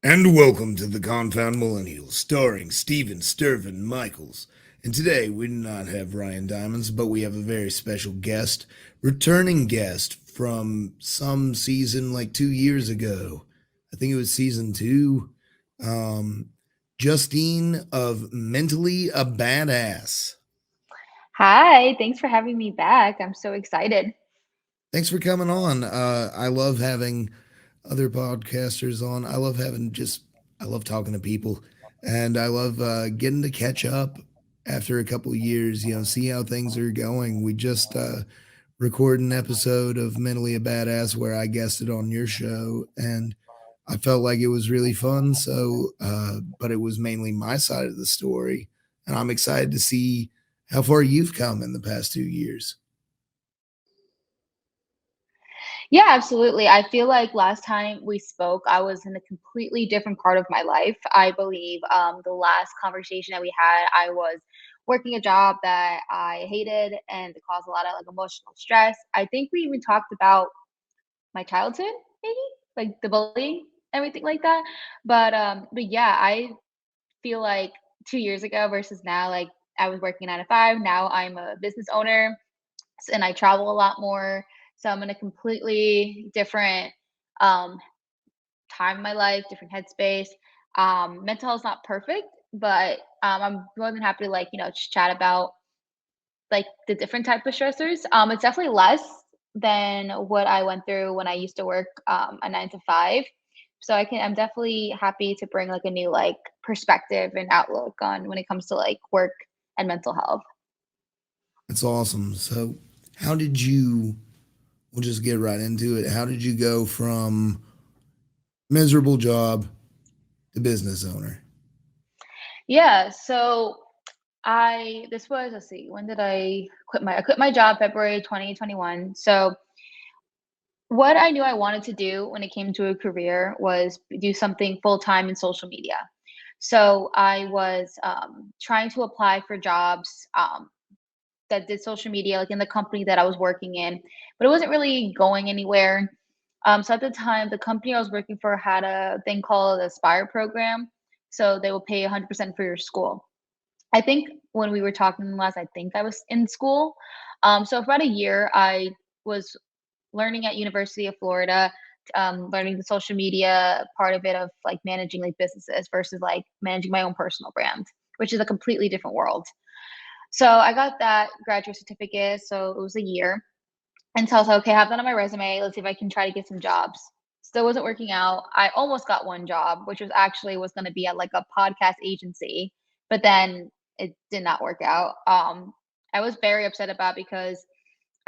And welcome to the Confound Millennial, starring Steven Stirvin Michaels. And today we do not have Ryan Diamonds, but we have a very special guest, returning guest from some season like 2 years ago. I think it was season two. Um, Justine of Mentally a Badass. Hi, thanks for having me back. I'm so excited. Thanks for coming on. I love having other podcasters on. I love talking to people, and I love getting to catch up after a couple of years. See how things are going. We just recorded an episode of Mentally a Badass where I guested on your show, and I felt like it was really fun. But it was mainly my side of the story, and I'm excited to see how far you've come in the past 2 years. Yeah, absolutely. I feel like last time we spoke, I was in a completely different part of my life. I believe the last conversation that we had, I was working a job that I hated and it caused a lot of like emotional stress. I think we even talked about my childhood, maybe like the bullying, everything like that. But yeah, I feel like 2 years ago versus now, like I was working 9 to 5. Now I'm a business owner and I travel a lot more. So I'm in a completely different um, time in my life, different headspace. Mental health is not perfect, but I'm more than happy to just chat about like the different type of stressors. It's definitely less than what I went through when I used to work a 9 to 5. So I'm definitely happy to bring like a new like perspective and outlook on when it comes to like work and mental health. That's awesome. So, how did you? We'll just get right into it. How did you go from miserable job to business owner? Yeah, so I this was let's see, when did I quit my job February 2021. So what I knew I wanted to do when it came to a career was do something full time in social media. So I was trying to apply for jobs that did social media, like in the company that I was working in, but it wasn't really going anywhere. So at the time, the company I was working for had a thing called the Aspire program. So they will pay 100% for your school. I think when we were talking last, I think I was in school. So for about a year, I was learning at University of Florida, learning the social media part of it of like managing like businesses versus like managing my own personal brand, which is a completely different world. So I got that graduate certificate. So it was a year. And so I was like, okay, I have that on my resume. Let's see if I can try to get some jobs. Still wasn't working out. I almost got one job, which was going to be at like a podcast agency, but then it did not work out. I was very upset about because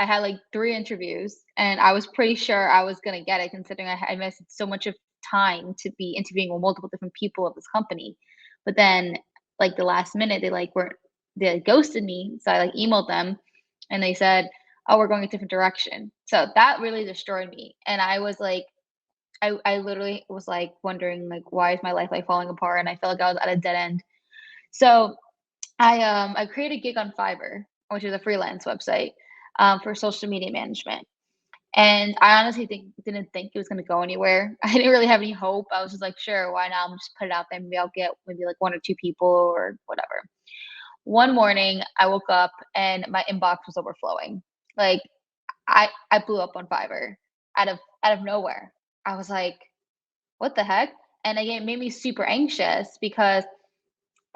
I had like 3 interviews and I was pretty sure I was going to get it considering I invested so much of time to be interviewing with multiple different people of this company. But then like the last minute they ghosted me. So I like emailed them and they said, "Oh, we're going a different direction." So that really destroyed me. And I was like, I literally was like wondering like why is my life like falling apart? And I felt like I was at a dead end. So I created a gig on Fiverr, which is a freelance website for social media management. And I honestly didn't think it was gonna go anywhere. I didn't really have any hope. I was just like, sure, why not? I'm just put it out there. Maybe I'll get maybe like 1 or 2 people or whatever. One morning, I woke up and my inbox was overflowing. Like I blew up on Fiverr out of nowhere. I was like, "What the heck?" And again, it made me super anxious because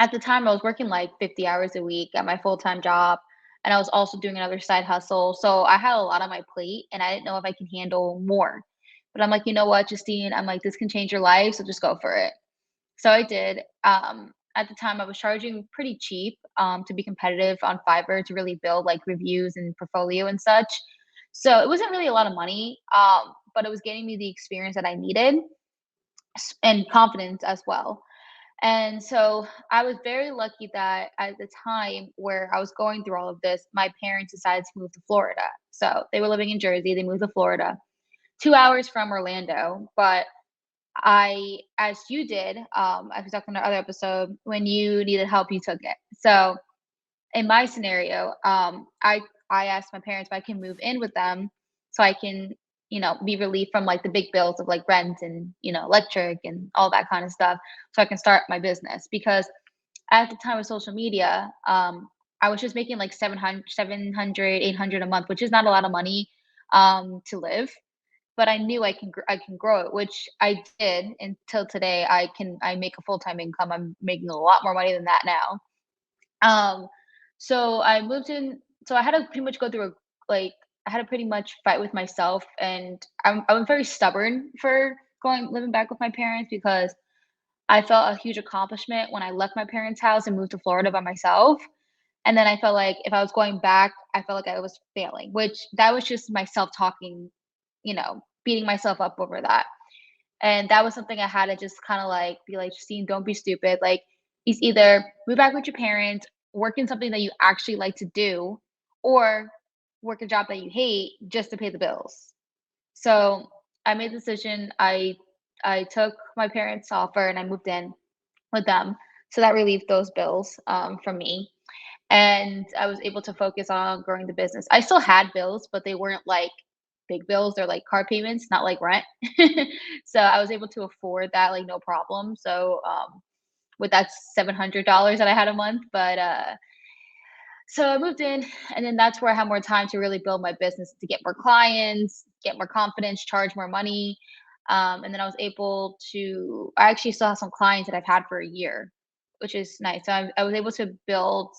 at the time I was working like 50 hours a week at my full-time job and I was also doing another side hustle. So I had a lot on my plate and I didn't know if I can handle more. But I'm like, "You know what, Justine? I'm like, this can change your life, so just go for it." So I did. At the time, I was charging pretty cheap to be competitive on Fiverr to really build like reviews and portfolio and such. So it wasn't really a lot of money, but it was getting me the experience that I needed and confidence as well. And so I was very lucky that at the time where I was going through all of this, my parents decided to move to Florida. So they were living in Jersey, they moved to Florida, 2 hours from Orlando. But as you did, as we talked in our other episode, when you needed help, you took it. So in my scenario, I asked my parents if I can move in with them so I can be relieved from like the big bills of like rent and, electric and all that kind of stuff so I can start my business because at the time of social media, I was just making like 700, 800 a month, which is not a lot of money to live, but I knew I can grow it, which I did until today. I make a full-time income. I'm making a lot more money than that now. Um, so I moved in. So I had to pretty much go through like I had to pretty much fight with myself, and I'm very stubborn for going living back with my parents because I felt a huge accomplishment when I left my parents' house and moved to Florida by myself. And then I felt like if I was going back, I felt like I was failing, which that was just myself talking, beating myself up over that. And that was something I had to just kind of like be like, Justine, don't be stupid. Like, it's either move back with your parents, work in something that you actually like to do, or work a job that you hate just to pay the bills. So I made the decision. I took my parents' offer and I moved in with them. So that relieved those bills from me. And I was able to focus on growing the business. I still had bills, but they weren't like big bills. They're like car payments, not like rent. So I was able to afford that like no problem. So with that $700 that I had a month, but so I moved in, and then that's where I had more time to really build my business to get more clients, get more confidence, charge more money. And then I was able to, I actually still have some clients that I've had for a year, which is nice. So I was able to build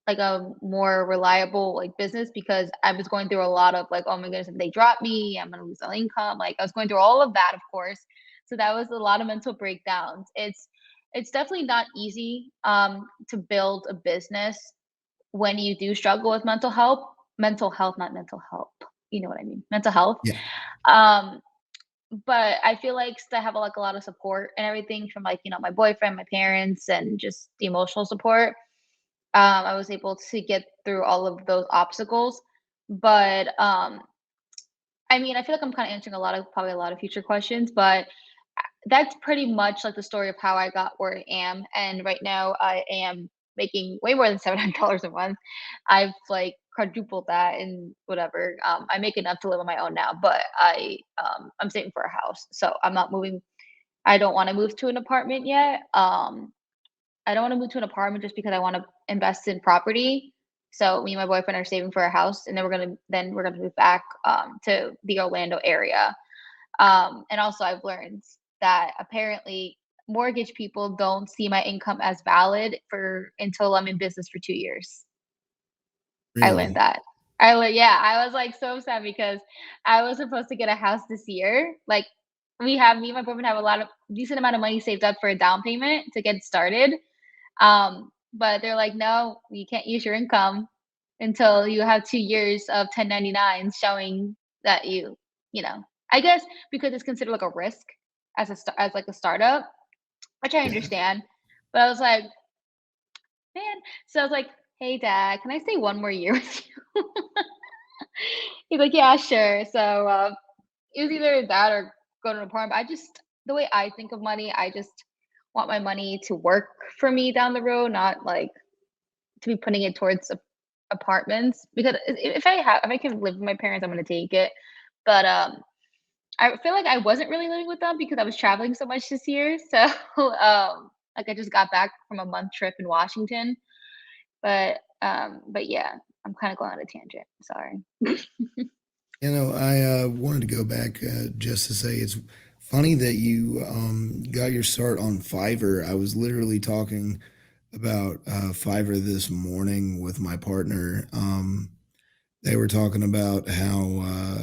like a more reliable like business because I was going through a lot of like, oh my goodness, if they drop me, I'm gonna lose all income. Like I was going through all of that, of course. So that was a lot of mental breakdowns. It's definitely not easy to build a business when you do struggle with mental health, not mental health. You know what I mean? Mental health. Yeah. Um, but I feel like I have like a lot of support and everything from like, my boyfriend, my parents, and just the emotional support. I was able to get through all of those obstacles. But I mean, I feel like I'm kind of answering probably a lot of future questions, but that's pretty much like the story of how I got where I am. And right now I am making way more than $700 a month. I've like quadrupled that and whatever. I make enough to live on my own now, but I'm saving for a house. So I'm not moving. I don't want to move to an apartment yet. I don't want to move to an apartment just because I want to invest in property. So me and my boyfriend are saving for a house, and then we're gonna move back to the Orlando area. And also, I've learned that apparently mortgage people don't see my income as valid for until I'm in business for 2 years. I learned Really? that. Yeah, I was like so sad because I was supposed to get a house this year. Like me and my boyfriend have a lot of decent amount of money saved up for a down payment to get started. But they're like, no, you can't use your income until you have 2 years of 1099s showing that you know, I guess because it's considered like a risk as like a startup, which I Yeah. understand. But I was like, man. So I was like, hey, dad, can I stay one more year with you? He's like, yeah, sure. So it was either that or go to an apartment. The way I think of money, I just want my money to work for me down the road, not like to be putting it towards apartments because if I can live with my parents, I'm gonna take it. But I feel like I wasn't really living with them because I was traveling so much this year. So like I just got back from a month trip in Washington. But yeah, I'm kind of going on a tangent. Sorry. I wanted to go back just to say it's funny that you got your start on Fiverr. I was literally talking about Fiverr this morning with my partner. They were talking about how,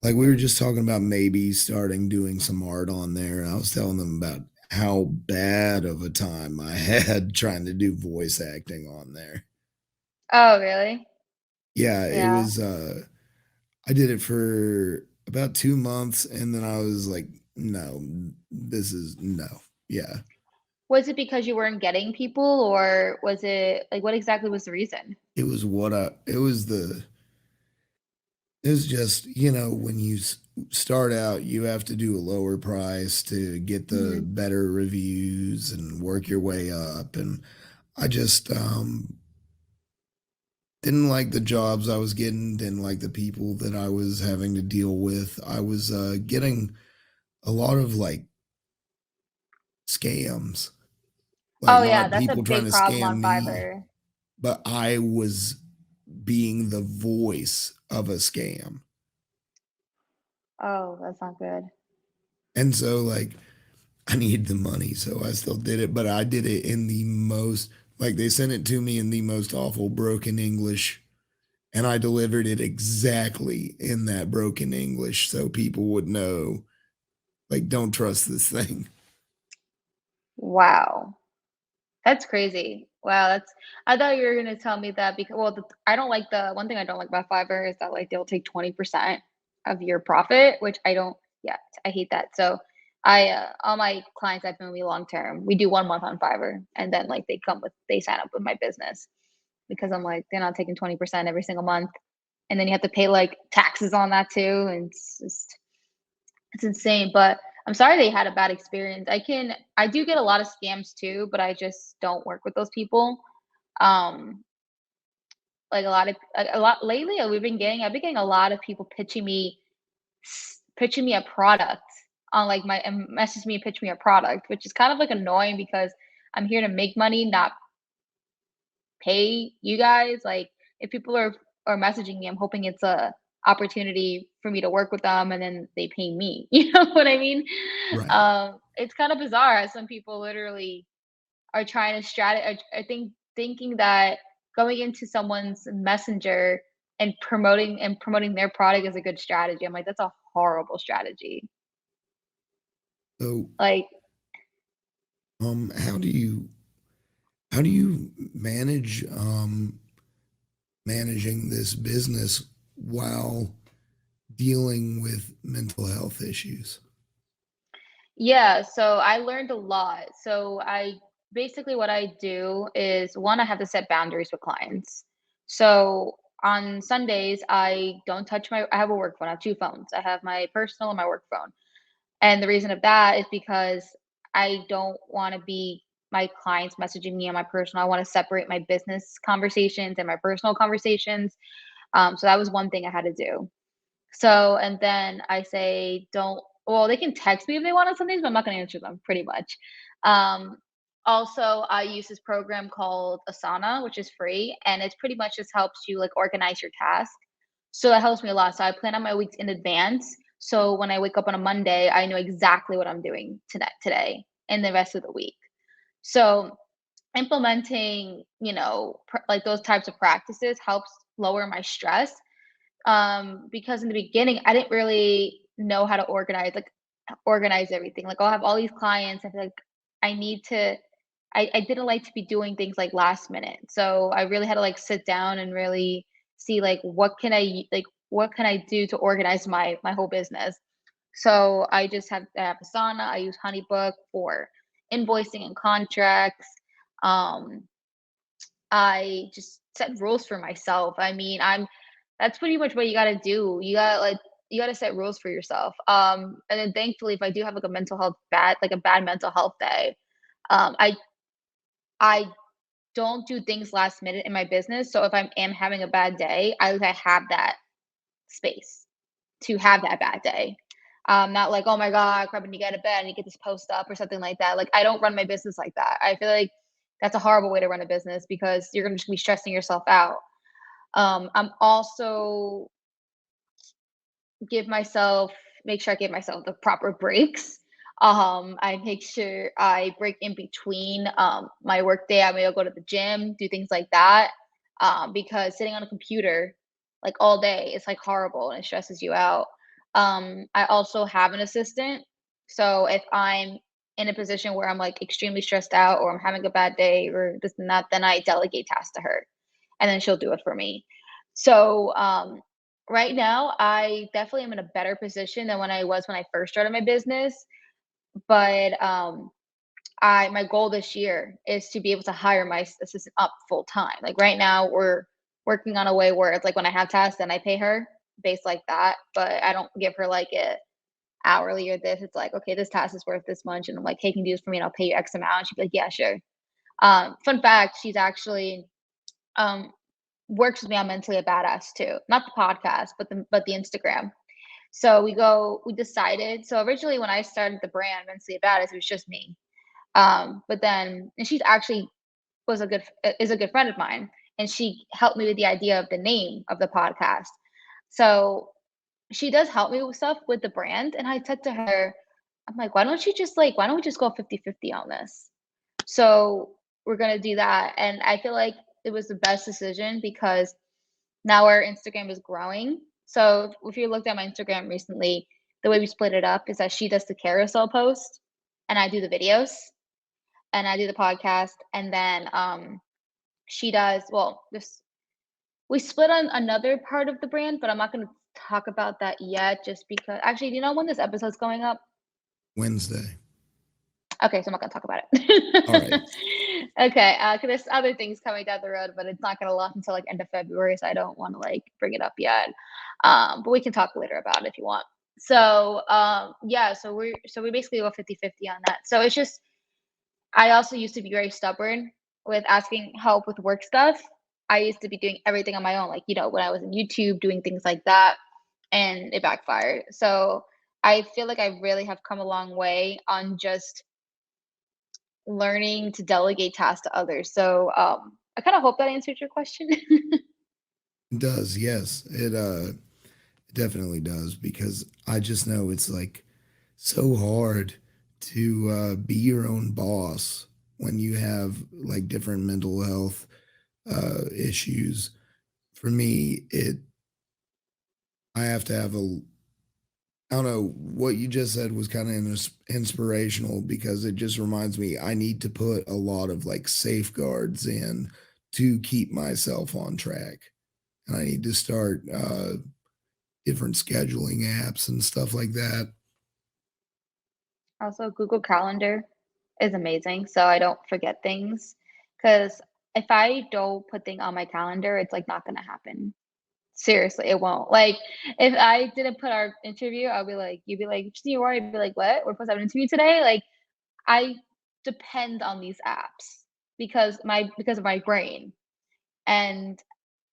like, we were just talking about maybe starting doing some art on there. And I was telling them about how bad of a time I had trying to do voice acting on there. Oh, really? Yeah, it Yeah. was. I did it for about 2 months, and then I was like, "No, this is no." Yeah, Was it because you weren't getting people, or was it like what exactly was the reason? it was what I. It was just when you start out, you have to do a lower price to get the Hmm. better reviews and work your way up, and I just didn't like the jobs I was getting, didn't like the people that I was having to deal with. I was getting a lot of like scams, like Oh yeah, not that's a people trying big to problem scam on me, Fiverr. but I was being the voice of a scam. Oh, that's not good. And so, like, I needed the money, so I still did it, but I did it in the most, like, they sent it to me in the most awful broken English, and I delivered it exactly in that broken English so people would know, like, don't trust this thing. Wow. That's crazy. Wow, that's I thought you were gonna tell me that because well, I don't like the one thing I don't like about Fiverr is that like they'll take 20% of your profit, which I don't yeah, I hate that. So I all my clients I've been with me long term, we do 1 month on Fiverr and then like they sign up with my business because I'm like, they're not taking 20% every single month. And then you have to pay like taxes on that too. And it's insane, but I'm sorry they had a bad experience. I do get a lot of scams too, but I just don't work with those people. Um, like a lot lately, I've been getting a lot of people pitching me a product on like my and message me and pitch me a product, which is kind of like annoying because I'm here to make money, not pay you guys. Like if people are messaging me, I'm hoping it's a opportunity for me to work with them and then they pay me. You know what I mean? Right. It's kind of bizarre. Some people literally are trying to I think thinking that going into someone's messenger and promoting their product is a good strategy. I'm like, that's a horrible strategy. So, Like, how do you manage managing this business while dealing with mental health issues? yeah, so I learned a lot. So I basically what I do is one, I have to set boundaries with clients. So on Sundays, I have a work phone. I have two phones. I have my personal and my work phone. And the reason of that is because I don't want to be my clients messaging me on my personal. I want to separate my business conversations and my personal conversations. So that was one thing I had to do. So, and then I say, don't, well, they can text me if they want on Sundays, but I'm not going to answer them pretty much. Um, Also, I use this program called Asana, which is free, and it's pretty much just helps you like organize your task. So that helps me a lot. So I plan on my weeks in advance. So when I wake up on a Monday, I know exactly what I'm doing today and the rest of the week. So implementing, like those types of practices helps lower my stress because in the beginning, I didn't really know how to organize everything. Like I'll have all these clients, I feel like I need to I didn't like to be doing things like last minute. So I really had to like sit down and really see like what can I do to organize my whole business. So I have Asana, I use Honeybook for invoicing and contracts. Um, I just set rules for myself. I mean, I'm that's pretty much what you gotta do. You gotta set rules for yourself. And then thankfully, if I do have like a bad mental health day, um, I I don't do things last minute in my business. So if I am having a bad day, I have that space to have that bad day. Not like, oh my God, crap, and you get to bed and you get this post up or something like that. Like I don't run my business like that. I feel like that's a horrible way to run a business because you're gonna just be stressing yourself out. I'm also give myself make sure I give myself the proper breaks. I make sure I break in between my work day. I may go to the gym, do things like that. Because sitting on a computer like all day is like horrible and it stresses you out. I also have an assistant. So if I'm in a position where I'm like extremely stressed out or I'm having a bad day or this and that, then I delegate tasks to her and then she'll do it for me. So right now, I definitely am in a better position than when I was when I first started my business, but, I my goal this year is to be able to hire my assistant up full time. Like, right now, we're working on a way where it's like when I have tasks, then I pay her based like that, but I don't give her, like, a hourly or this. It's like, "Okay, this task is worth this much," and I'm like, "Hey, can you do this for me, and I'll pay you X amount?" She'd be like, "Yeah, sure." Fun fact, she's actually, um works with me on Mentally a Badass too. Not the podcast, but the Instagram. So we decided. So originally when I started the brand Mentally a Badass, it was just me. But then, and she's actually was a good is a good friend of mine, and she helped me with the idea of the name of the podcast. So she does help me with stuff with the brand, and I said to her, I'm like, why don't we just go 50-50 on this? So we're gonna do that. And I feel like it was the best decision because now our Instagram is growing. So if you looked at my Instagram recently, the way we split it up is that she does the carousel post and I do the videos and I do the podcast. And then she does, well, this we split on another part of the brand, but I'm not gonna talk about that yet just because actually, do you know when this episode's going up? Wednesday. Okay, so I'm not gonna talk about All right. it. Okay, 'cause there's other things coming down the road, but it's not gonna launch until, like, end of February, so I don't wanna, like, bring it up yet. But we can talk later about it if you want. So, yeah, so we basically go 50-50 on that. So it's just I also used to be very stubborn with asking help with work stuff. I used to be doing everything on my own, like, when I was in YouTube doing things like that, and it backfired. So I feel like I really have come a long way on just learning to delegate tasks to others. So, I kinda hope that answered your question. It does, yes. It definitely does because I just know it's like so hard to be your own boss when you have like different mental health issues. For me, it I have to have a I don't know what you just said was kind of inspirational because it just reminds me I need to put a lot of like safeguards in to keep myself on track. And I need to start different scheduling apps and stuff like that. Also, Google Calendar is amazing, so I don't forget things. Because if I don't put things on my calendar, it's, like, not gonna happen. Seriously, it won't. Like, if I didn't put our interview, I'll be like you'd be like, "Justine, where are you?" I'd be like, "What? We're supposed to have an interview today?" Like, I depend on these apps because of my brain, and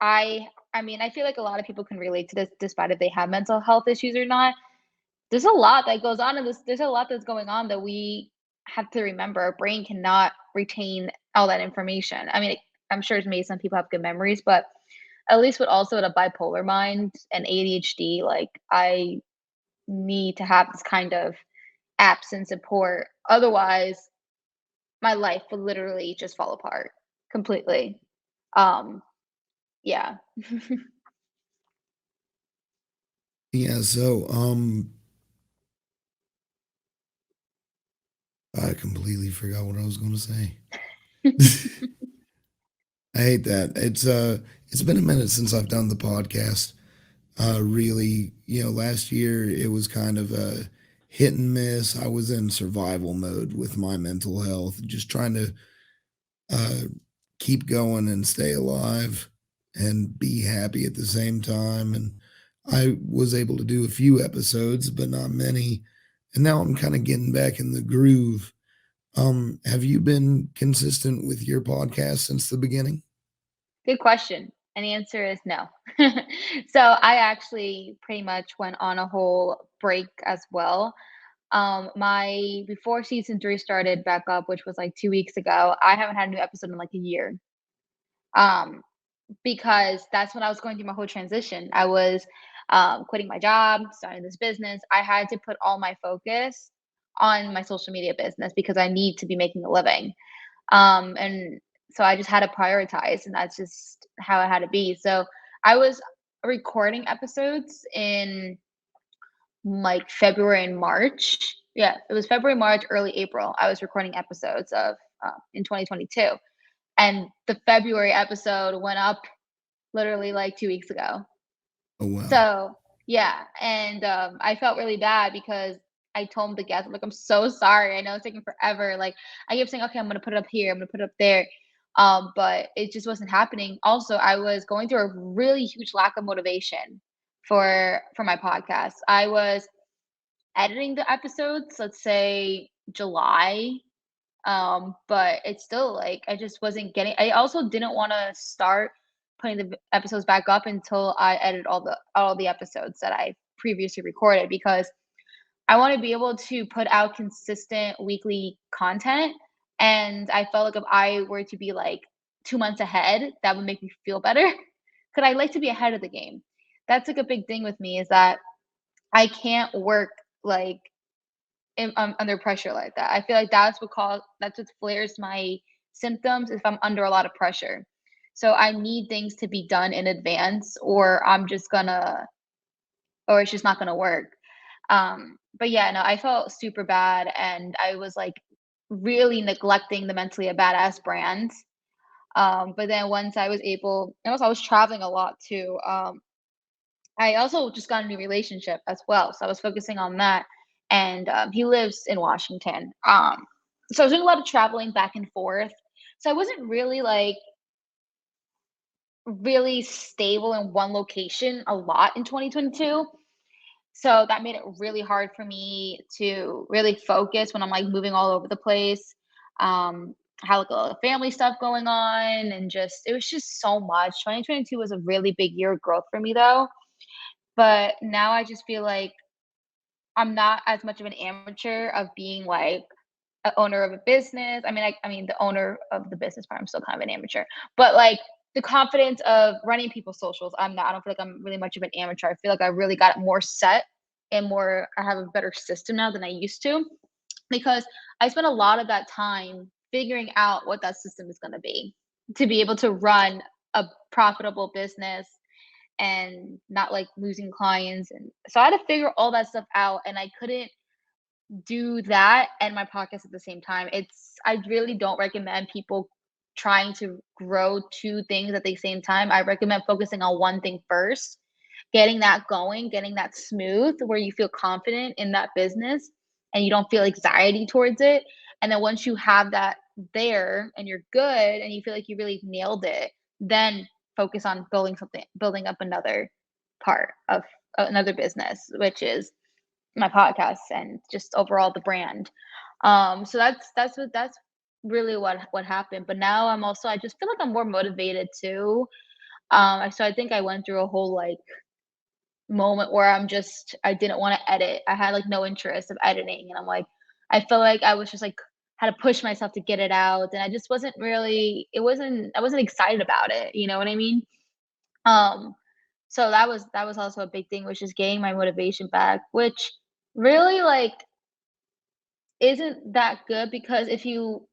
I mean, I feel like a lot of people can relate to this despite if they have mental health issues or not. There's a lot that goes on in this there's a lot that's going on that we have to remember. Our brain cannot retain all that information. I mean, I'm sure maybe some people have good memories, but at least with a bipolar mind and ADHD, like, I need to have this kind of apps and support. Otherwise, my life would literally just fall apart completely. Um, yeah. Yeah, so I completely forgot what I was going to say. I hate that. It's been a minute since I've done the podcast. Really, last year it was kind of a hit and miss. I was in survival mode with my mental health, just trying to uh, keep going and stay alive and be happy at the same time. And I was able to do a few episodes, but not many. And now I'm kind of getting back in the groove. Have you been consistent with your podcast since the beginning? Good question. And the answer is no. So I actually pretty much went on a whole break as well. My before season 3 started back up, which was like 2 weeks ago, I haven't had a new episode in like a year. Um, because that's when I was going through my whole transition. I was quitting my job, starting this business. I had to put all my focus on my social media business because I need to be making a living. And so I just had to prioritize, and that's just how it had to be. So I was recording episodes in like February and March. Yeah, it was February, March, early April. I was recording episodes of in 2022, and the February episode went up literally like 2 weeks ago. Oh, wow. So, yeah, and, I felt really bad because I told the guest, I'm like, "I'm so sorry, I know it's taking forever," like, I kept saying, "Okay, I'm gonna put it up here, I'm gonna put it up there," but it just wasn't happening. Also, I was going through a really huge lack of motivation for my podcast. I was editing the episodes, let's say July, but it's still, like, I just wasn't getting I also didn't wanna start putting the episodes back up until I edit all the episodes that I previously recorded, because I want to be able to put out consistent weekly content. And I felt like if I were to be like 2 months ahead, that would make me feel better. Because I like to be ahead of the game. That's like a big thing with me, is that I can't work like under pressure like that. I feel like that's what flares my symptoms if I'm under a lot of pressure. So I need things to be done in advance, or it's just not gonna work. But yeah, no, I felt super bad, and I was like really neglecting the Mentally a Badass brand. But then once I was able, and also I was traveling a lot too. I also just got a new relationship as well, so I was focusing on that. And he lives in Washington. So I was doing a lot of traveling back and forth. So I wasn't really like really stable in one location a lot in 2022. So that made it really hard for me to really focus when I'm like moving all over the place. Had like a lot of family stuff going on, and just it was just so much. 2022 was a really big year of growth for me though. But now I just feel like I'm not as much of an amateur of being like a owner of a business. I mean the owner of the business part, I'm still kind of an amateur. But like the confidence of running people's socials, I'm not. I don't feel like I'm really much of an amateur. I feel like I really got it more set, and more I have a better system now than I used to, because I spent a lot of that time figuring out what that system is going to be able to run a profitable business and not like losing clients. And so I had to figure all that stuff out, and I couldn't do that and my podcast at the same time. I really don't recommend people trying to grow two things at the same time. I recommend focusing on one thing first, getting that going, getting that smooth where you feel confident in that business and you don't feel anxiety towards it. And then once you have that there and you're good and you feel like you really nailed it, then focus on building up another part of another business, which is my podcast and just overall the brand. So that's really what happened. But now I just feel like I'm more motivated too. So I think I went through a whole like moment where I didn't want to edit. I had like no interest of editing, and I feel like I was just like had to push myself to get it out, and I just wasn't really. I wasn't excited about it. You know what I mean? Um, so that was also a big thing, which is getting my motivation back, which really like isn't that good, because if you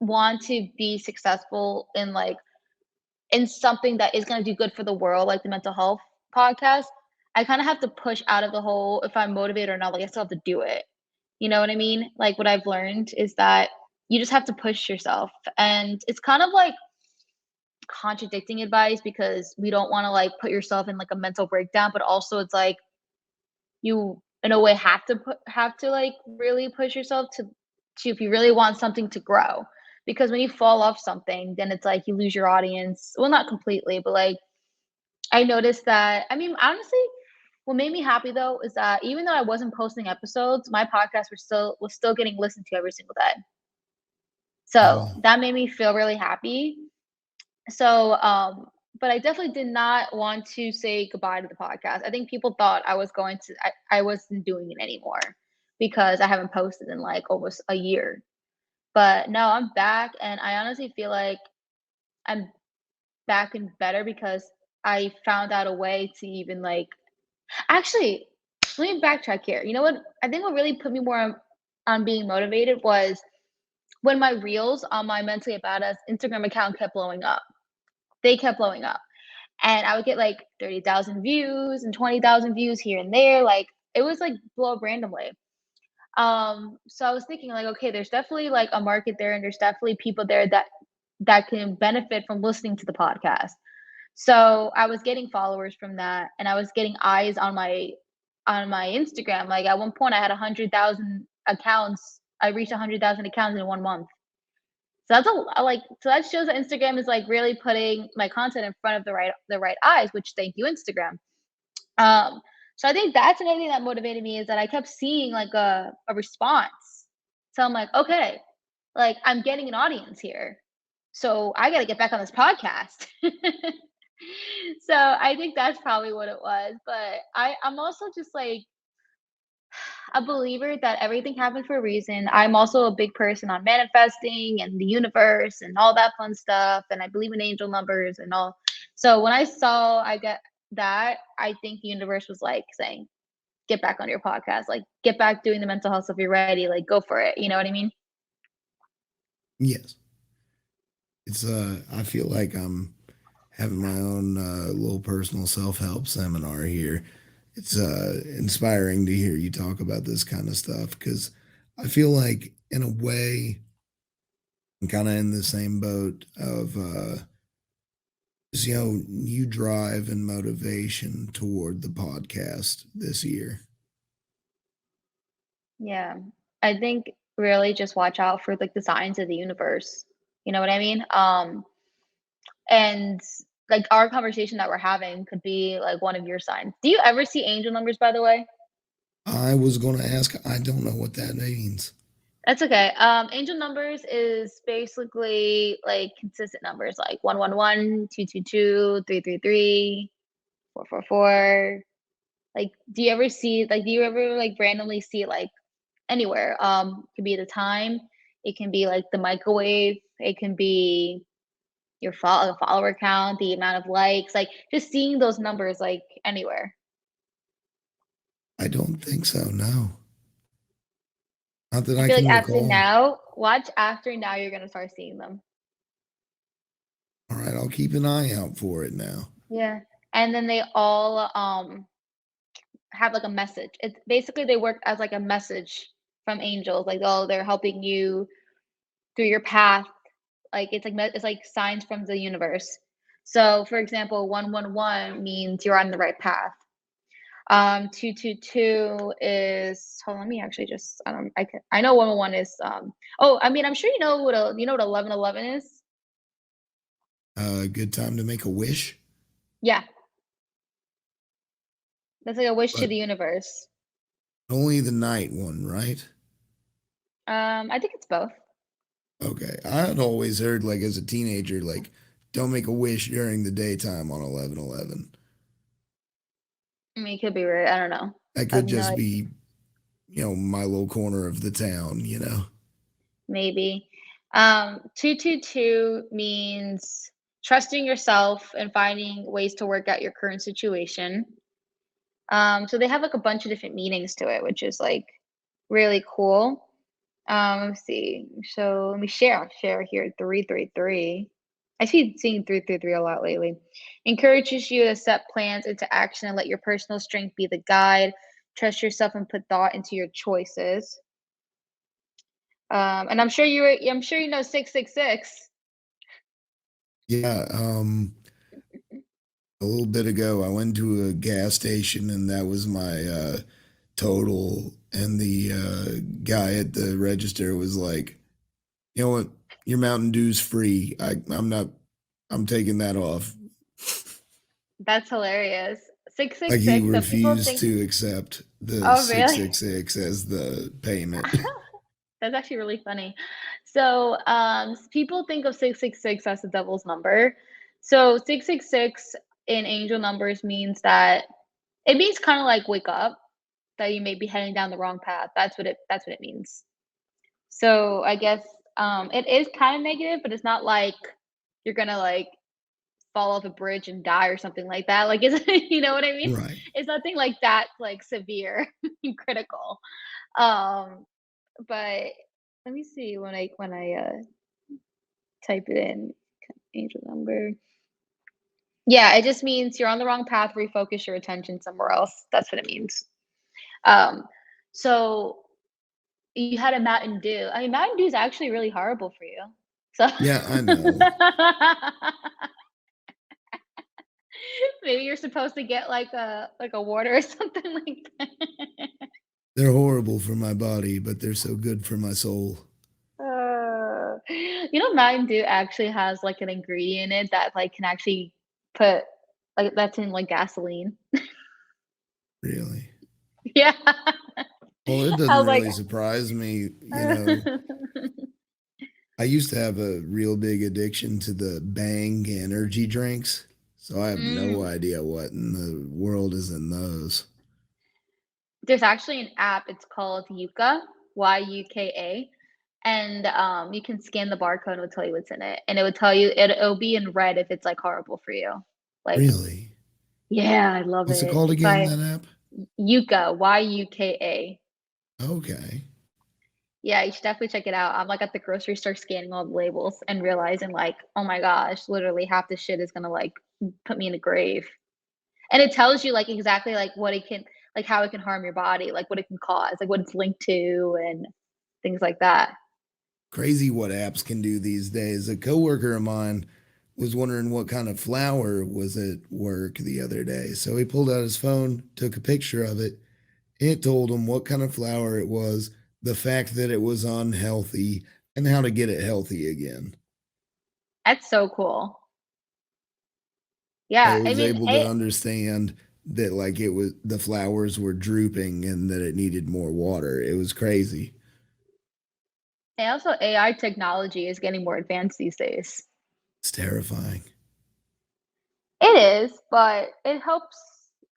want to be successful in like in something that is going to do good for the world, like the mental health podcast, I kind of have to push out of the whole if I'm motivated or not. Like I still have to do it. You know what I mean? Like what I've learned is that you just have to push yourself, and it's kind of like contradicting advice, because we don't want to like put yourself in like a mental breakdown, but also it's like you in a way have to like really push yourself to if you really want something to grow, because when you fall off something, then it's like you lose your audience. Well, not completely, but like I noticed that. I mean, honestly, what made me happy though is that even though I wasn't posting episodes, my podcast was still getting listened to every single day. So Wow. that made me feel really happy. So, but I definitely did not want to say goodbye to the podcast. I think people thought I wasn't doing it anymore because I haven't posted in like almost a year. But no, I'm back, and I honestly feel like I'm back and better because I found out a way to even like actually, let me backtrack here. You know what? I think what really put me more on being motivated was when my reels on my Mentally Badass Instagram account kept blowing up. They kept blowing up. And I would get like 30,000 views and 20,000 views here and there. Like it was like blow up randomly. So I was thinking like, okay, there's definitely like a market there, and there's definitely people there that can benefit from listening to the podcast. So I was getting followers from that, and I was getting eyes on my Instagram. Like at one point, I had 100,000 accounts. I reached 100,000 accounts in 1 month. So so that shows that Instagram is like really putting my content in front of the right eyes, which thank you, Instagram. So I think that's another thing that motivated me, is that I kept seeing like a response. So I'm like, okay, like I'm getting an audience here. So I gotta get back on this podcast. So I think that's probably what it was. But I'm also just like a believer that everything happens for a reason. I'm also a big person on manifesting and the universe and all that fun stuff. And I believe in angel numbers and all. So when I saw I get that, I think the universe was like saying, get back on your podcast, like get back doing the mental health stuff. You're ready, like go for it. You know what I mean? Yes. It's I feel like I'm having my own little personal self-help seminar here. It's inspiring to hear you talk about this kind of stuff cuz I feel like in a way I'm kind of in the same boat of just, new drive and motivation toward the podcast this year. Yeah. I think really just watch out for like the signs of the universe. You know what I mean? And like our conversation that we're having could be like one of your signs. Do you ever see angel numbers, by the way? I was going to ask, I don't know what that means. That's okay. Angel numbers is basically like consistent numbers, like 111, 222, 333, 444. Like, do you ever like randomly see it like anywhere? It could be the time, it can be like the microwave, it can be your follower count, the amount of likes, like just seeing those numbers like anywhere. I don't think so, no. Not that I I feel like can after recall. now, watch after now, you're gonna start seeing them. All right, I'll keep an eye out for it now. Yeah. And then they all have like a message. It's basically they work as like a message from angels. Like, oh, they're helping you through your path. Like it's like signs from the universe. So, for example, 111 means you're on the right path. 222 is hold on, let me actually just I know 111 is oh, I mean, I'm sure you know what 1111 is? Good time to make a wish, Yeah, that's like a wish to but the universe. only the night one, right? I think it's both. Okay. I had always heard, like, as a teenager, like, don't make a wish during the daytime on 11/11. I mean, it could be right. I don't know. That I have could no just idea. be, my little corner of the town. Maybe. 222 means trusting yourself and finding ways to work out your current situation. So they have like a bunch of different meanings to it, which is like really cool. Let's see. So let me share here 333. I see seeing 333 a lot lately. Encourages you to set plans into action and let your personal strength be the guide. Trust yourself and put thought into your choices. And I'm sure you know 666. Yeah. A little bit ago, I went to a gas station and that was my total. And the guy at the register was like, you know what? Your Mountain Dew's free. I'm not, I'm taking that off. That's hilarious. Like he 666. So people refused think, to accept the oh, really? 666 as the payment. That's actually really funny. So, people think of 666 as the devil's number. So, 666 in angel numbers means that it means kind of like wake up, that you may be heading down the wrong path. That's what it means. So, I guess it is kind of negative, but it's not like you're gonna like fall off a bridge and die or something like that. Like, is you know what I mean? Right. It's nothing like that, like severe and critical. Um, but let me see when I type it in, angel number. Yeah, it just means you're on the wrong path. Refocus your attention somewhere else. That's what it means. Um, so you had a Mountain Dew. I mean, Mountain Dew is actually really horrible for you. So Yeah, I know. maybe you're supposed to get like a water or something like that. They're horrible for my body, but they're so good for my soul. You know, Mountain Dew actually has like an ingredient in it that like can actually put like that's in like gasoline. Really. Yeah. Well, it I doesn't was like, really surprise me. I used to have a real big addiction to the Bang energy drinks. So I have no Mm. idea what in the world is in those. There's actually an app, it's called Yuka, Yuka, and, you can scan the barcode, and it'll tell you what's in it, and it would tell you it'll be in red if it's, like, horrible for you. Like Really? yeah, I love What's it it. called It's again, by that app? Yuka, Yuka. Okay. Yeah, you should definitely check it out. I'm, like, at the grocery store scanning all the labels and realizing, like, "Oh my gosh, literally half the shit is gonna, like, put me in a grave." And it tells you, like, exactly, like, what it can like, how it can harm your body, like, what it can cause, like, what it's linked to and things like that. Crazy what apps can do these days. A coworker of mine was wondering what kind of flour was at work the other day. So he pulled out his phone, took a picture of it. It told him what kind of flour it was, the fact that it was unhealthy, and how to get it healthy again. That's so cool. I Yeah, I was mean, able to understand that like it was the flowers were drooping and that it needed more water. It was crazy. and also AI technology is getting more advanced these days. It's terrifying. It is, but it helps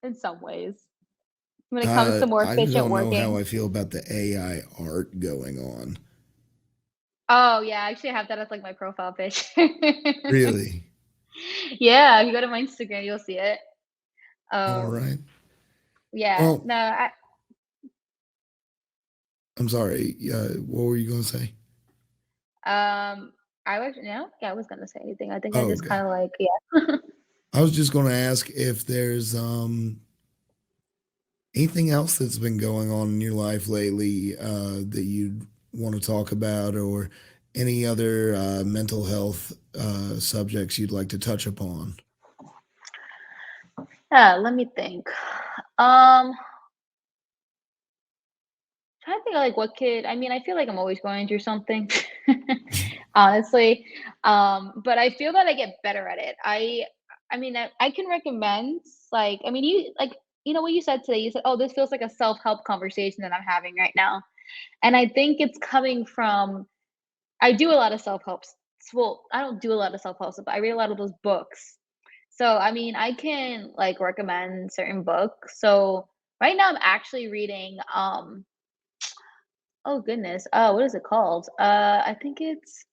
in some ways when it comes to more I efficient don't know how working. I feel about the AI art going on. Oh, yeah, I actually have that as, like, my profile picture. Really? Yeah, if you go to my Instagram, you'll see it. All Um, right. yeah, Well, no, I'm sorry. What were you going to say? I was no, yeah, I was gonna say anything. I think I Oh, just okay. kinda like yeah. I was just going to ask if there's anything else that's been going on in your life lately that you'd want to talk about, or any other mental health subjects you'd like to touch upon? Yeah, let me think. Um, trying to think of, like, what could I mean, I feel like I'm always going through something, honestly, but I feel that I get better at it. I mean, I can recommend, like I mean, you know what you said today? You said, "Oh, this feels like a self-help conversation that I'm having right now." And I think it's coming from I do a lot of self-help well, I don't do a lot of self-help stuff, but I read a lot of those books. So, I mean, I can, like, recommend certain books. So, right now I'm actually reading, oh goodness, what is it called? I think it's,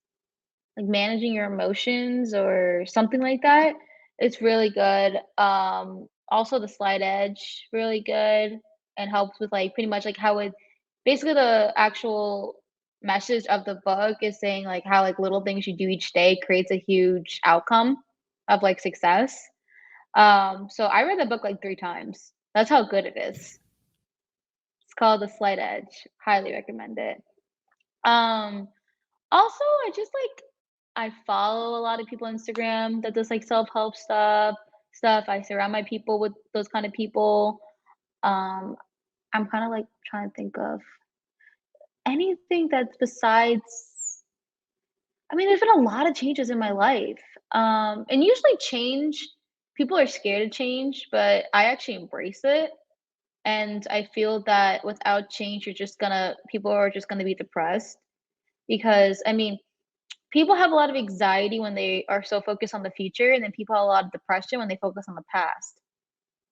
like, Managing Your Emotions or something like that. It's really good. Also The Slight Edge, really good, and helps with, like, pretty much, like, how it basically the actual message of the book is saying, like, how, like, little things you do each day creates a huge outcome of, like, success. So I read the book, like, 3 times. That's how good it is. It's called The Slight Edge. Highly recommend it. Um, Also, I follow a lot of people on Instagram that does, like, self-help stuff. I surround my people with those kind of people. Um, I'm kinda, like, trying to think of anything that's besides I mean, there's been a lot of changes in my life. And usually change people are scared to change, but I actually embrace it. And I feel that without change, people are just gonna be depressed because I mean, people have a lot of anxiety when they are so focused on the future, and then people have a lot of depression when they focus on the past.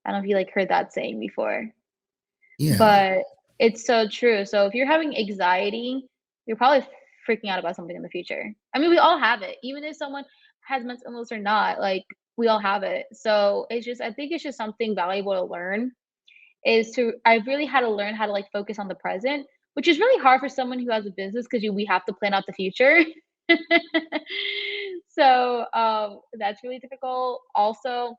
I don't know if you like heard that saying before, Yeah. but it's so true. So if you're having anxiety, you're probably freaking out about something in the future. I mean, we all have it, even if someone has mental illness or not. Like we all have it. So I think it's just something valuable to learn. I've really had to learn how to like focus on the present, which is really hard for someone who has a business because we have to plan out the future. So that's really difficult. Also,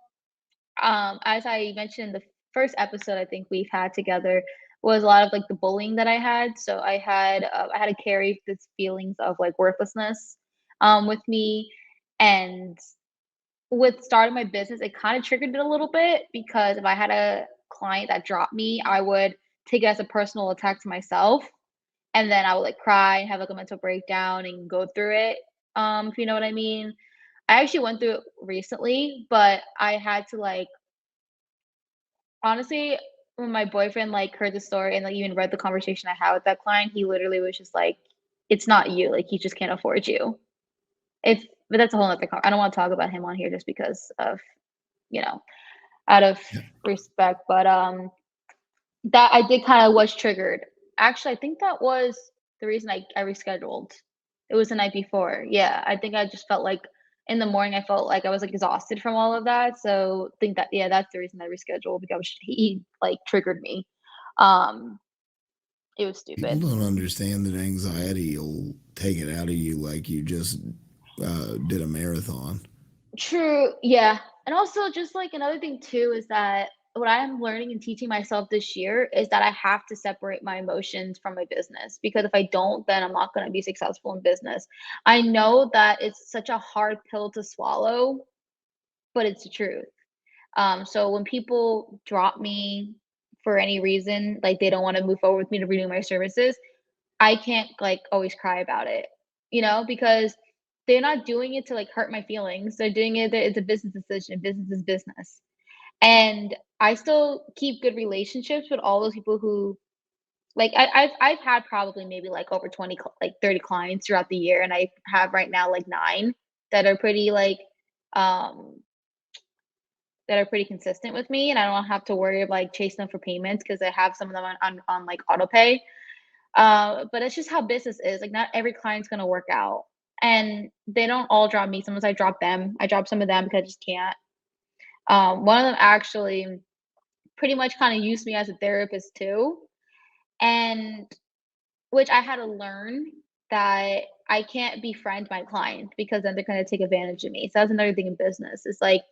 as I mentioned in the first episode, I think we've had together was a lot of like the bullying that I had. So I had to carry this feelings of like worthlessness with me, and with starting my business, it kind of triggered it a little bit because if I had a client that dropped me, I would take it as a personal attack to myself, and then I would like cry and have like a mental breakdown and go through it. If you know what I mean. I actually went through it recently, but I had to like honestly, when my boyfriend like heard the story and like even read the conversation I had with that client, he literally was just like, "It's not you. Like he just can't afford you." If but that's a whole other. I don't want to talk about him on here just because of you know, out of Yeah. respect. But that I did kind of was triggered. Actually, I think that was the reason I rescheduled. It was the night before. Yeah, I think I just felt like in the morning I felt like I was like exhausted from all of that. So I think that yeah, that's the reason I rescheduled because he like triggered me. Um, it was People stupid. don't understand that anxiety will take it out of you like you just did a marathon. True, yeah. And also just like another thing too is that what I'm learning and teaching myself this year is that I have to separate my emotions from my business because if I don't, then I'm not going to be successful in business. I know that it's such a hard pill to swallow, but it's the truth. So when people drop me for any reason, like they don't want to move forward with me to renew my services, I can't like always cry about it, because they're not doing it to like hurt my feelings. They're doing it, it's a business decision. Business is business. And I still keep good relationships with all those people who like I've had probably maybe like over 20 like 30 clients throughout the year and I have right now like 9 that are pretty like um that are pretty consistent with me and I don't have to worry of like chasing them for payments because I have some of them on like auto pay. But it's just how business is. Like, not every client's gonna work out, and they don't all drop me. Sometimes I drop them. I drop some of them because I just can't. One of them actually pretty much kind of used me as a therapist too, and which I had to learn that I can't befriend my client because then they're gonna take advantage of me. So that's another thing in business. It's like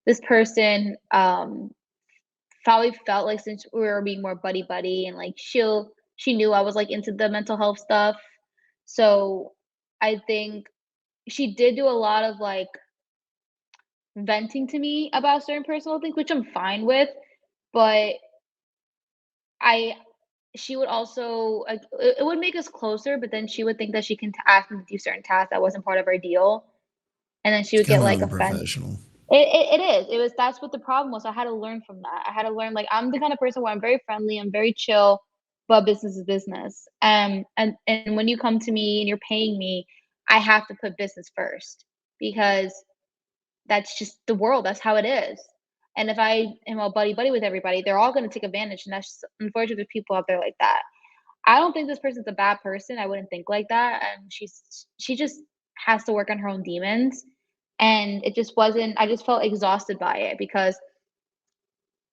this person probably felt like since we were being more buddy buddy and like she knew I was like into the mental health stuff. So I think she did do a lot of like venting to me about certain personal things, which I'm fine with. But I she would also like it would make us closer, but then she would think that she can ask me to do certain tasks that wasn't part of our deal, and then she It's would get kind of like offended. unprofessional. It is. It was that's what the problem was. I had to learn from that. I had to learn like I'm the kind of person where I'm very friendly, I'm very chill, but business is business. And when you come to me and you're paying me, I have to put business first because that's just the world. That's how it is. And if I am all buddy buddy with everybody, they're all going to take advantage. And that's just, unfortunately there's people out there like that. I don't think this person's a bad person. I wouldn't think like that. And she just has to work on her own demons. And it just wasn't. I just felt exhausted by it because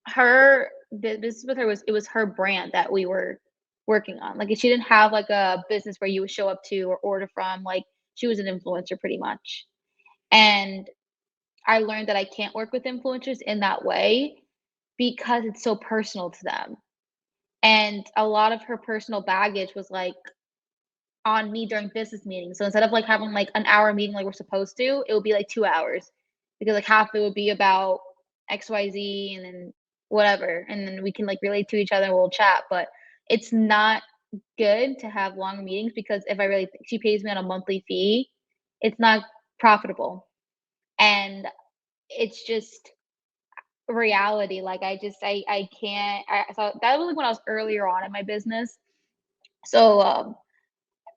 her business with her was it was her brand that we were working on. Like she didn't have like a business where you would show up to or order from. Like she was an influencer pretty much. And I learned that I can't work with influencers in that way because it's so personal to them. And a lot of her personal baggage was like on me during business meetings. So instead of like having like an hour meeting like we're supposed to, it would be like 2 hours because like half of it would be about XYZ and then whatever. And then we can like relate to each other and we'll chat. But it's not good to have long meetings because if I really she pays me on a monthly fee, it's not profitable. And it's just reality. Like I can't so that was like when I was earlier on in my business. So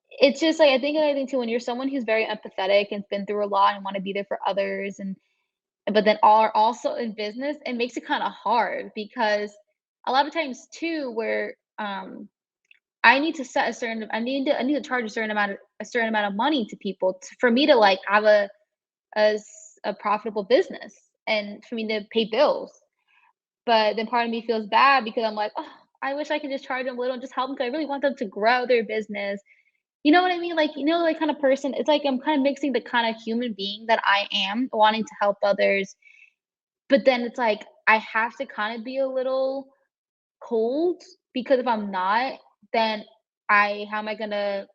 it's just like I think too when you're someone who's very empathetic and been through a lot and want to be there for others and but then are also in business, it makes it kind of hard because a lot of times too where I need to set a certain I need to charge a certain amount of money to people for me to like have a profitable business and for me to pay bills. But then part of me feels bad because I'm like, oh, I wish I could just charge them a little and just help them because I really want them to grow their business. You know what I mean? Like, like kind of person, it's like I'm kind of mixing the kind of human being that I am, wanting to help others. But then it's like I have to kind of be a little cold because if I'm not, then how am I gonna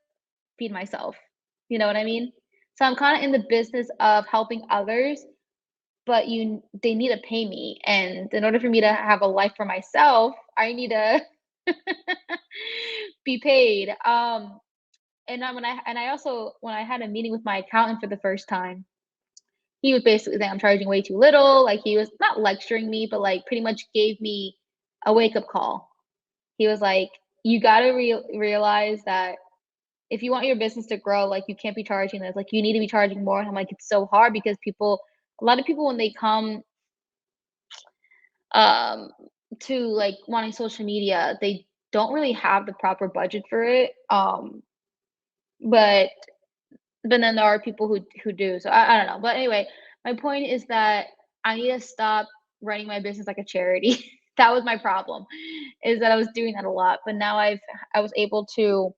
feed myself? You know what I mean? So I'm kind of in the business of helping others, but they need to pay me. And in order for me to have a life for myself, I need to be paid. And I also when I had a meeting with my accountant for the first time, he was basically saying I'm charging way too little. Like he was not lecturing me, but like pretty much gave me a wake up call. He was like, "You got to realize that if you want your business to grow, like you can't be charging this. Like you need to be charging more." And I'm like, "It's so hard because a lot of people when they come um, to like wanting social media. They don't really have the proper budget for it. But then there are people who do. So I don't know. But anyway, my point is that I need to stop running my business like a charity. That was my problem, is that I was doing that a lot. But now I was able to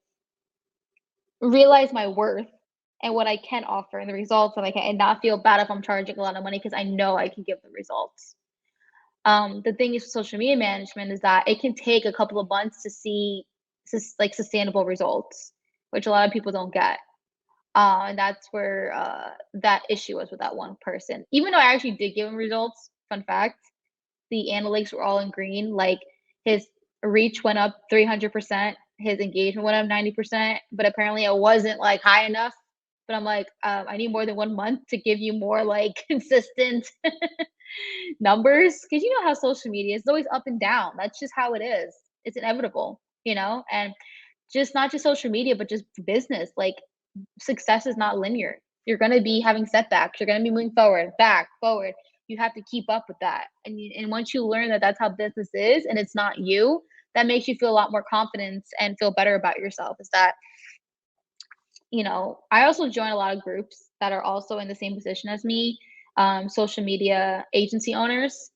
realize my worth and what I can offer and the results that I can, and not feel bad if I'm charging a lot of money because I know I can give the results. The thing is with social media management is that it can take a couple of months to see like sustainable results, which a lot of people don't get. And that's where that issue was with that one person. Even though I actually did give him results, fun fact, the analytics were all in green. Like his reach went up 300%, his engagement went up 90%, but apparently it wasn't like high enough. But I'm like, I need more than 1 month to give you more like consistent numbers because you know how social media is always up and down. That's just how it is. It's inevitable, you know, and just not just social media, but just business. Like success is not linear. You're going to be having setbacks. You're going to be moving forward, back, forward. You have to keep up with that. And once you learn that that's how business is and it's not you, that makes you feel a lot more confidence and feel better about yourself. Is that, I also join a lot of groups that are also in the same position as me, social media agency owners.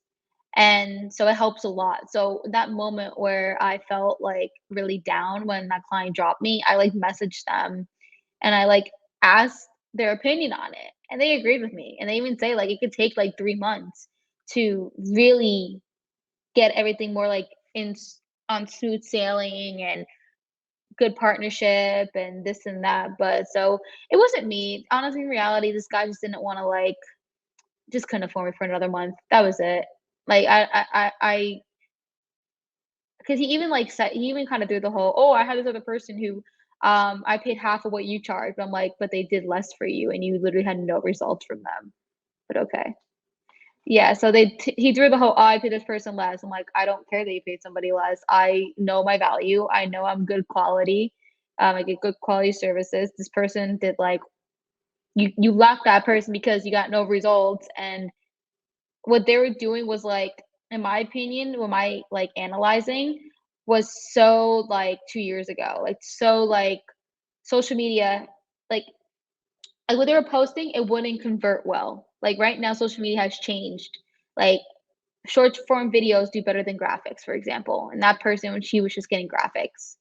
And so it helps a lot. So that moment where I felt like really down when that client dropped me, I like messaged them and I like asked their opinion on it. And they agreed with me. And they even say like it could take like 3 months to really get everything more like on smooth sailing and good partnership and this and that. But so it wasn't me. Honestly, in reality, this guy just didn't want to like just couldn't afford me for another month. That was it. Like I because he even like said he even kind of threw the whole, oh, I had this other person who I paid half of what you charged. I'm like, but they did less for you and you literally had no results from them. But okay. Yeah, so he threw the whole, oh, I paid this person less. I'm like, I don't care that you paid somebody less. I know my value. I know I'm good quality. I get good quality services. This person did like you left that person because you got no results, and what they were doing was like, in my opinion, when my like analyzing was so like 2 years ago, like so like social media, like what they were posting, it wouldn't convert well. Like right now, social media has changed. Like short form videos do better than graphics, for example. And that person, when she was just getting graphics,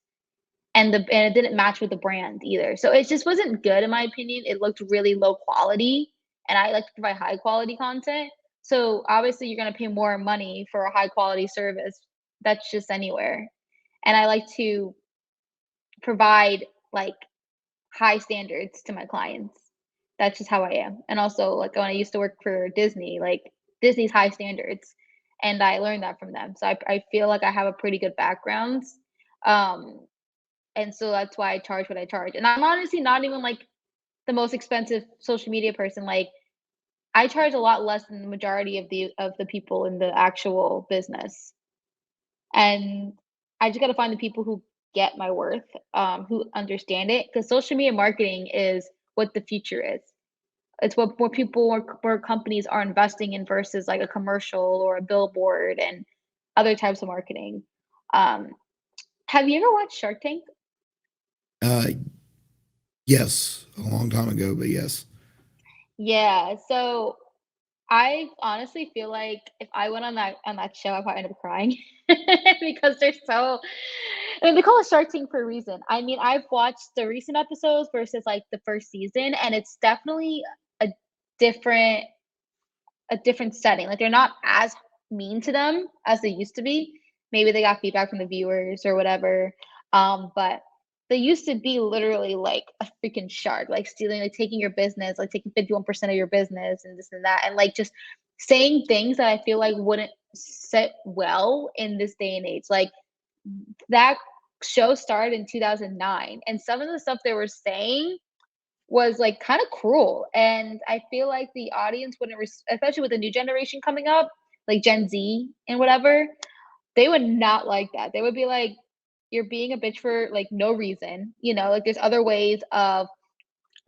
and it didn't match with the brand either. So it just wasn't good in my opinion. It looked really low quality, and I like to provide high quality content. So obviously, you're gonna pay more money for a high quality service. That's just anywhere. And I like to provide like high standards to my clients. That's just how I am. And also, like when I used to work for Disney, like Disney's high standards, and I learned that from them. So I feel like I have a pretty good background. Um, and so that's why I charge what I charge. And I'm honestly not even like the most expensive social media person. Like I charge a lot less than the majority of the people in the actual business. And I just got to find the people who get my worth, who understand it, because social media marketing is what the future is. It's what more people, more companies are investing in versus like a commercial or a billboard and other types of marketing. Um, have you ever watched Shark Tank? Uh, yes, a long time ago, but yes. Yeah, so I honestly feel like if I went on that show, I'd probably end up crying because they're so. I mean, they call it Shark Tank for a reason. I mean, I've watched the recent episodes versus like the first season, and it's definitely a different different setting. Like they're not as mean to them as they used to be. Maybe they got feedback from the viewers or whatever. But they used to be literally like a freaking shark, like stealing, like taking your business, like taking 51% of your business and this and that, and like just saying things that I feel like wouldn't sit well in this day and age. Like that show started in 2009, and some of the stuff they were saying was like kind of cruel. And I feel like the audience wouldn't, especially with the new generation coming up, like Gen Z and whatever, they would not like that. They would be like, you're being a bitch for like no reason. Like there's other ways of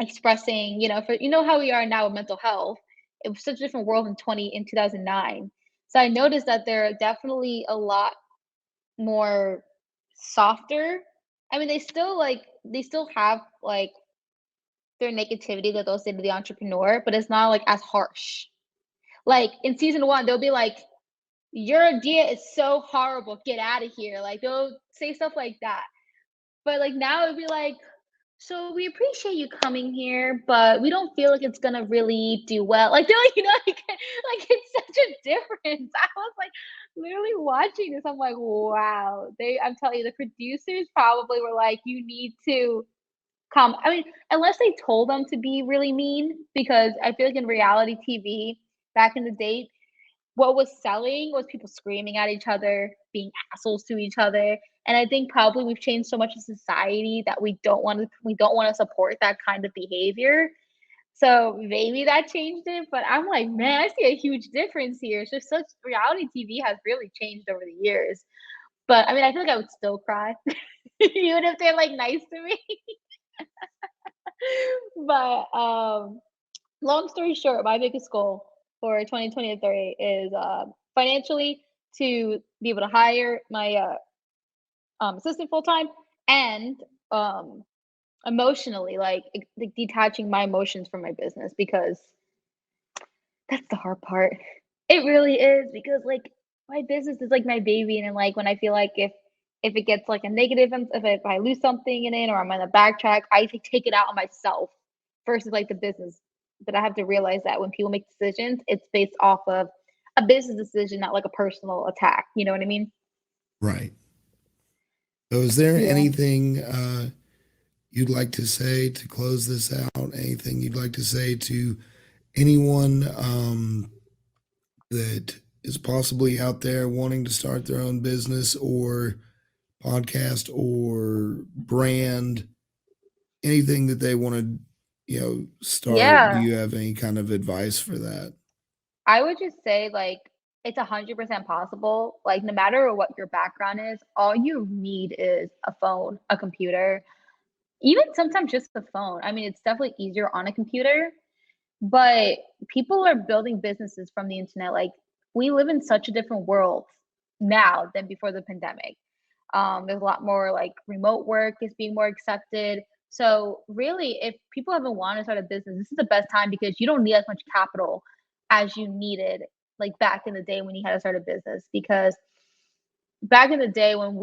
expressing, for how we are now with mental health. It was such a different world in 2009. So I noticed that they're definitely a lot more softer. I mean, they still have like their negativity that they'll say to the entrepreneur, but it's not like as harsh. Like in season one, they'll be like, "Your idea is so horrible. Get out of here." Like they'll say stuff like that. But like now it'd be like, "So we appreciate you coming here, but we don't feel like it's gonna really do well." Like they're like, like it's such a difference. I was like literally watching this. I'm like, wow. I'm telling you, the producers probably were like, you need to come. I mean, unless they told them to be really mean, because I feel like in reality TV back in the day, what was selling was people screaming at each other, being assholes to each other, and I think probably we've changed so much as society that we don't wanna support that kind of behavior, so maybe that changed it, but I'm like, "Man, I see a huge difference here." It's just such reality TV has really changed over the years, but, I mean, I feel like I would still cry even if they're, like, nice to me, but, long story short, my biggest goal for 2023 is financially to be able to hire my assistant full time and um, emotionally, like detaching my emotions from my business because that's the hard part. It really is because like my business is like my baby, and like when I feel like if it gets like a negative, if I lose something in it or I'm on a backtrack, I take it out on myself versus like the business. But I have to realize that when people make decisions, it's based off of a business decision, not like a personal attack. You know what I mean? Right. So, is there Yeah. anything you'd like to say to close this out? Anything you'd like to say to anyone that is possibly out there wanting to start their own business or podcast or brand, anything that they want to, start? Do Yeah. you have any kind of advice for that? I would just say like it's 100% possible. Like no matter what your background is, all you need is a phone, a computer, even sometimes just the phone. I mean, it's definitely easier on a computer, but people are building businesses from the internet. Like we live in such a different world now than before the pandemic. There's a lot more like remote work is being more accepted. So really, if people haven't wanted to start a business, this is the best time because you don't need as much capital as you needed like back in the day when you had to start a business. Because back in the day when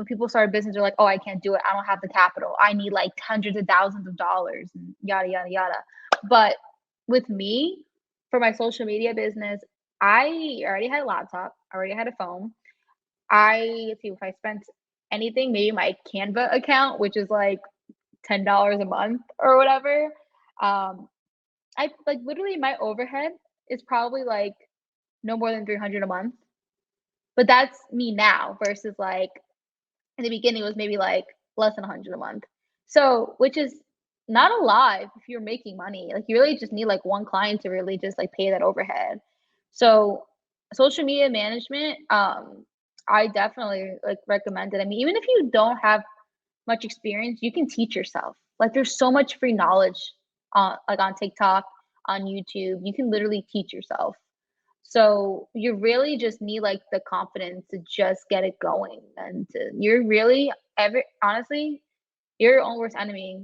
people started business, they're like, "Oh, I can't do it. I don't have the capital. I need like hundreds of thousands of dollars and yada yada yada." But with me, for my social media business, I already had a laptop, I already had a phone. Let's see if I spent anything, maybe my Canva account, which is like $10 a month or whatever. Um, I like literally my overhead is probably like no more than 300 a month. But that's me now versus like in the beginning it was maybe like less than 100 a month. So, which is not a lot if you're making money. Like you really just need like one client to really just like pay that overhead. So, social media management, I definitely like recommend it. I mean, even if you don't have much experience, you can teach yourself. Like there's so much free knowledge on like on TikTok, on YouTube. You can literally teach yourself. So you really just need like the confidence to just get it going and you're really every honestly, you're your own worst enemy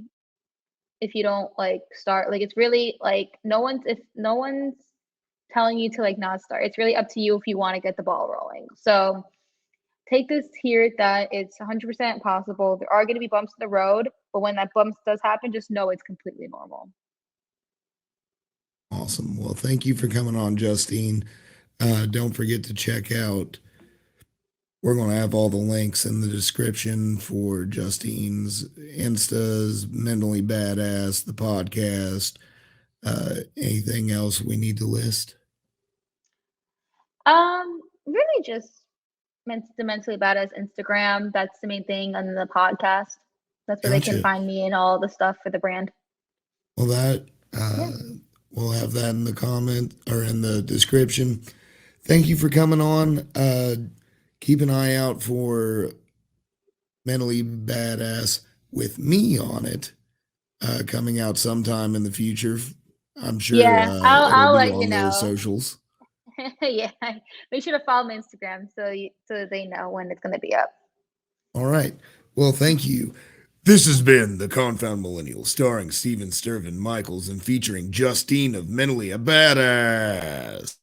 if you don't like start. Like it's really like no one's telling you to like not start. It's really up to you if you want to get the ball rolling. So take this here that it's 100% possible. There are going to be bumps in the road, but when that bumps does happen, just know it's completely normal. Awesome. Well, thank you for coming on, Justine. Don't forget to check out. We're going to have all the links in the description for Justine's Instas, Mentally Badass, the podcast. Anything else we need to list? Really just the mentally badass Instagram. That's the main thing, and the podcast. That's where they can Gotcha. find me and all the stuff for the brand. Well, that Yeah. we'll have that in the comment or in the description. Thank you for coming on. Keep an eye out for Mentally Badass with me on it, coming out sometime in the future. I'm sure Yeah, it'll I'll be let you on the know. socials. Yeah, make sure to follow my Instagram so they know when it's gonna be up. All right. Well, thank you. This has been The Confound Millennial, starring Steven Stirvin Michaels and featuring Justine of Mentally a Badass.